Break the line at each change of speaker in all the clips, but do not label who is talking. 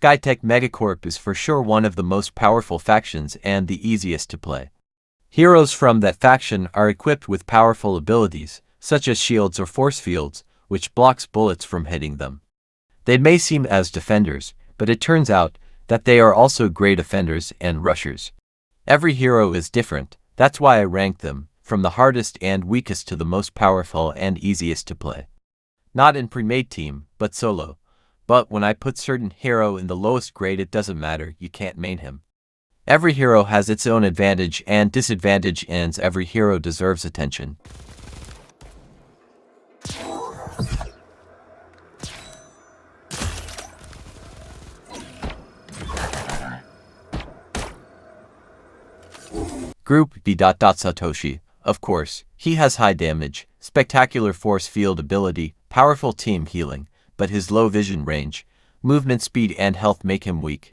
SKYTECH MEGACORP is for sure one of the most powerful factions and the easiest to play. Heroes from that faction are equipped with powerful abilities, such as shields or force fields, which blocks bullets from hitting them. They may seem as defenders, but it turns out that they are also great offenders and rushers. Every hero is different, that's why I rank them, from the hardest and weakest to the most powerful and easiest to play. Not in pre-made team, but solo. But when I put certain hero in the lowest grade, it doesn't matter, you can't main him. Every hero has its own advantage and disadvantage, and every hero deserves attention. Group B. Satoshi, of course, he has high damage, spectacular force field ability, powerful team healing, but his low vision range, movement speed and health make him weak.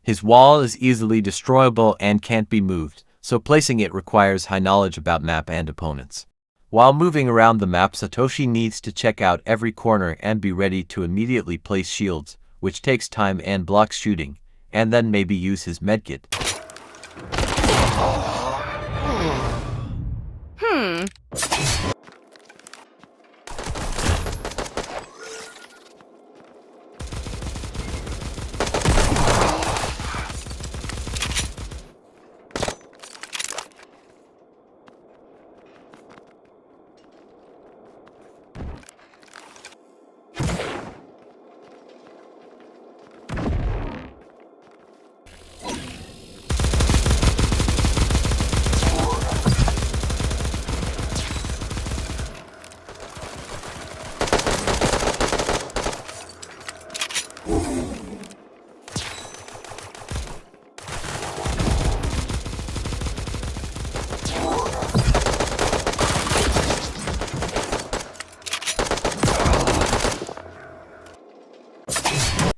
His wall is easily destroyable and can't be moved, so placing it requires high knowledge about map and opponents. While moving around the map, Satoshi needs to check out every corner and be ready to immediately place shields, which takes time and blocks shooting, and then maybe use his medkit.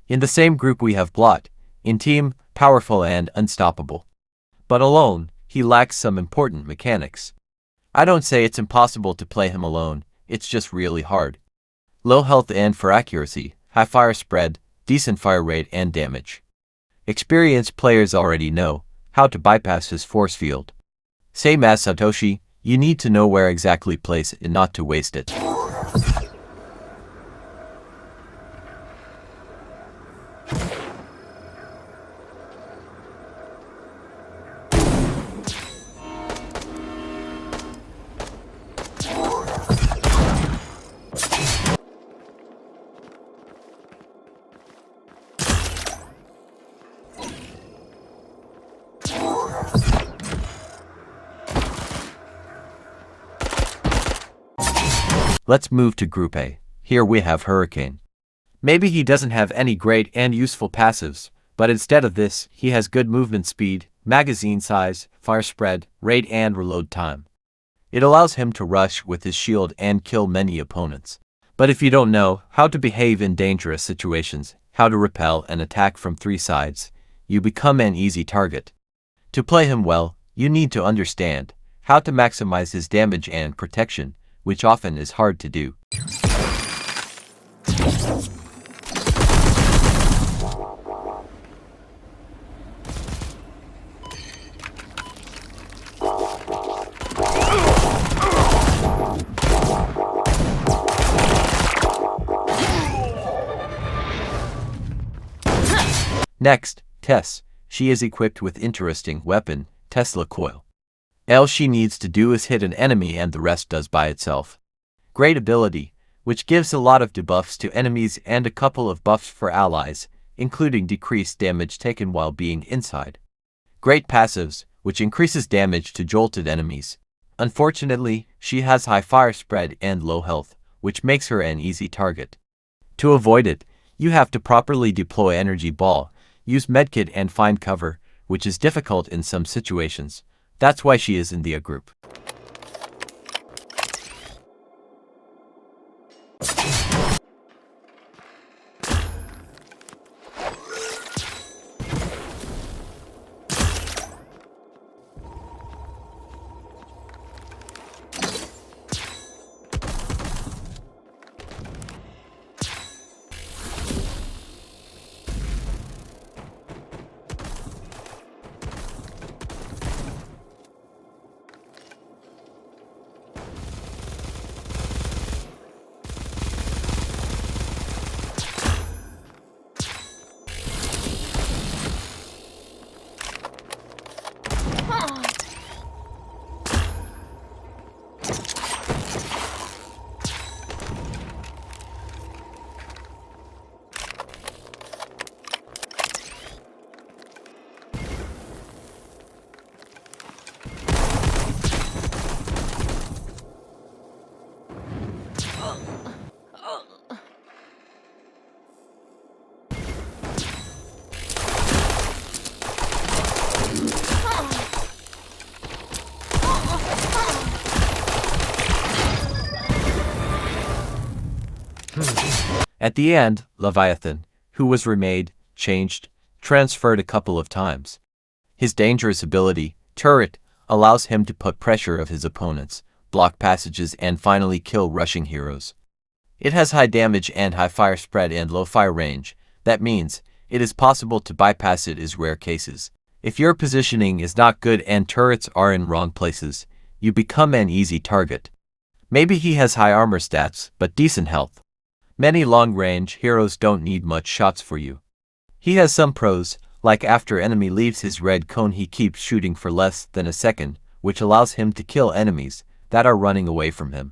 In the same group we have Blot, in team, powerful and unstoppable. But alone, he lacks some important mechanics. I don't say it's impossible to play him alone, it's just really hard. Low health and for accuracy, high fire spread, decent fire rate and damage. Experienced players already know how to bypass his force field. Same as Satoshi, you need to know where exactly place it and not to waste it. Let's move to Group A. Here we have Hurricane. Maybe he doesn't have any great and useful passives, but instead of this, he has good movement speed, magazine size, fire spread, rate and reload time. It allows him to rush with his shield and kill many opponents. But if you don't know how to behave in dangerous situations, how to repel and attack from 3 sides, you become an easy target. To play him well, you need to understand how to maximize his damage and protection, which often is hard to do. Next, Tess. She is equipped with interesting weapon, Tesla Coil. All she needs to do is hit an enemy and the rest does by itself. Great ability, which gives a lot of debuffs to enemies and a couple of buffs for allies, including decreased damage taken while being inside. Great passives, which increases damage to jolted enemies. Unfortunately, she has high fire spread and low health, which makes her an easy target. To avoid it, you have to properly deploy energy ball, use medkit and find cover, which is difficult in some situations. That's why she is in the A group. At the end, Leviathan, who was remade, changed, transferred a couple of times. His dangerous ability, Turret, allows him to put pressure of his opponents, block passages and finally kill rushing heroes. It has high damage and high fire spread and low fire range. That means it is possible to bypass it in rare cases. If your positioning is not good and turrets are in wrong places, you become an easy target. Maybe he has high armor stats, but decent health. Many long-range heroes don't need much shots for you. He has some pros, like after enemy leaves his red cone he keeps shooting for less than a second, which allows him to kill enemies that are running away from him.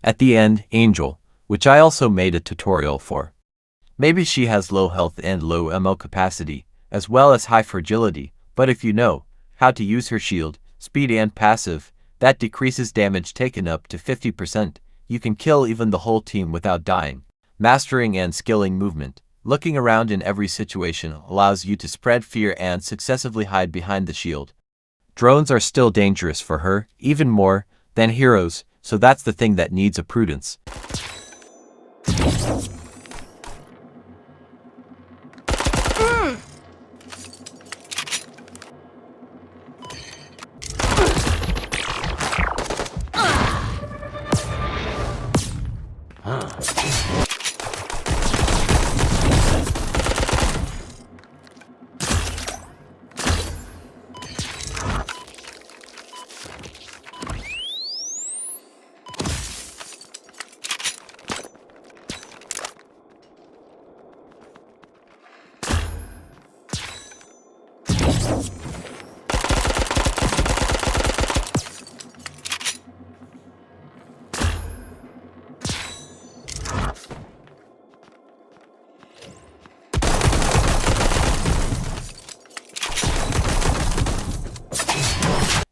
At the end, Angel, which I also made a tutorial for. Maybe she has low health and low ammo capacity, as well as high fragility, but if you know how to use her shield, speed and passive, that decreases damage taken up to 50%, you can kill even the whole team without dying. Mastering and skilling movement, looking around in every situation allows you to spread fear and successively hide behind the shield. Drones are still dangerous for her, even more than heroes, so that's the thing that needs a prudence.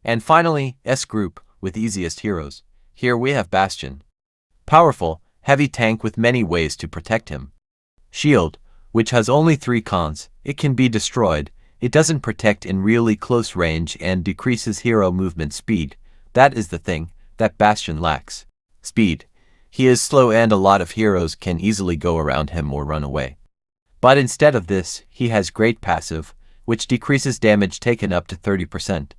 And finally, S group, with easiest heroes. Here we have Bastion. Powerful, heavy tank with many ways to protect him. Shield, which has only 3 cons, it can be destroyed, it doesn't protect in really close range and decreases hero movement speed. That is the thing that Bastion lacks. Speed. He is slow and a lot of heroes can easily go around him or run away. But instead of this, he has great passive, which decreases damage taken up to 30%.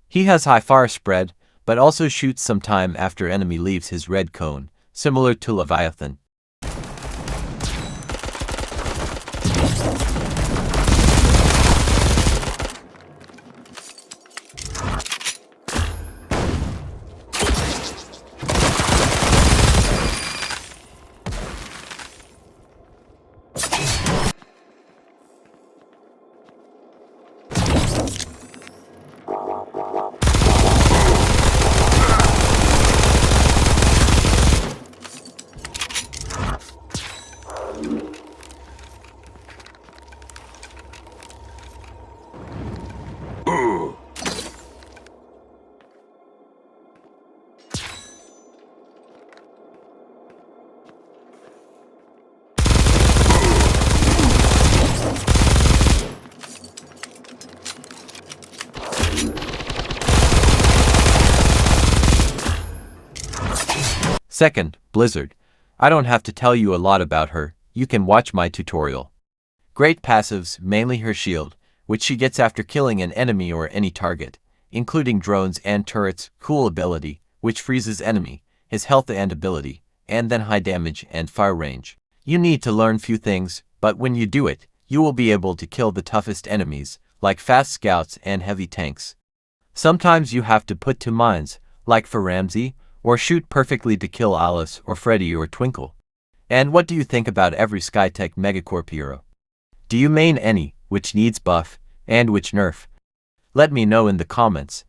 He has high fire spread, but also shoots some time after enemy leaves his red cone, similar to Leviathan. Second, Blizzard. I don't have to tell you a lot about her, you can watch my tutorial. Great passives, mainly her shield, which she gets after killing an enemy or any target, including drones and turrets, cool ability, which freezes enemy, his health and ability, and then high damage and fire range. You need to learn few things, but when you do it, you will be able to kill the toughest enemies, like fast scouts and heavy tanks. Sometimes you have to put two mines, like for Ramsey, or shoot perfectly to kill Alice or Freddy or Twinkle. And what do you think about every SKYTECH Megacorp hero? Do you main any, which needs buff, and which nerf? Let me know in the comments.